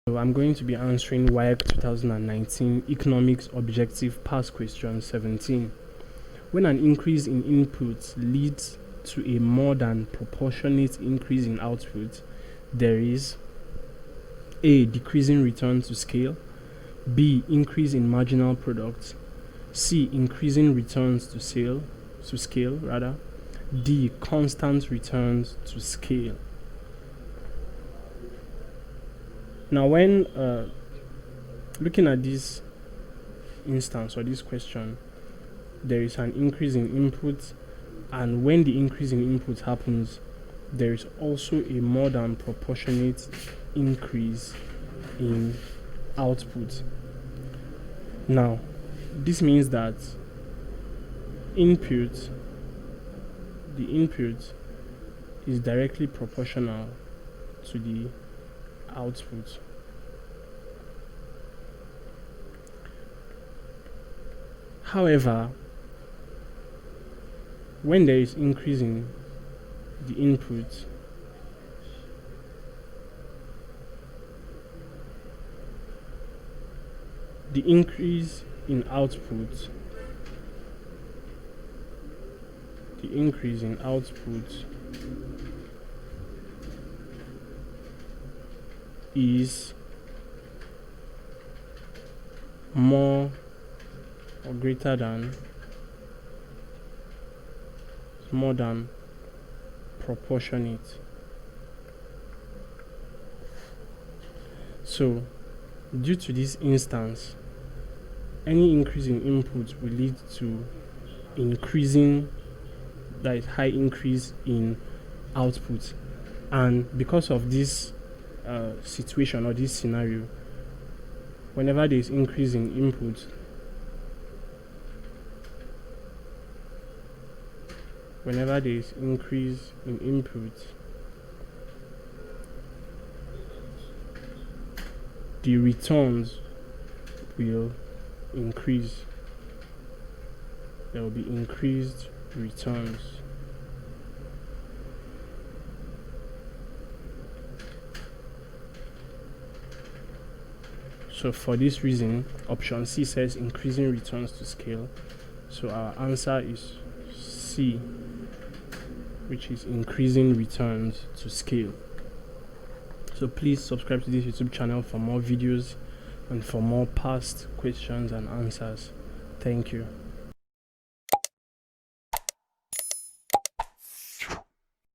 So I'm going to be answering WASSCE 2019 Economics Objective Past Question 17. When an increase in inputs leads to a more than proportionate increase in output, there is A. Decreasing return to scale, B. Increase in marginal product, C. Increasing returns to scale, D. Constant returns to scale. Now, when looking at this instance or this question, there is an increase in input, and when the increase in input happens, there is also a more than proportionate increase in output. Now, this means that the input is directly proportional to the output. However, when there is increase in the input, the increase in output is more or greater than proportionate. So, due to this instance, any increase in input will lead to high increase in output, and because of this situation or this scenario, whenever there is increase in input, the returns will increase. There will be increased returns. So for this reason, option C says increasing returns to scale. So our answer is C, which is increasing returns to scale. So please subscribe to this YouTube channel for more videos and for more past questions and answers. Thank you.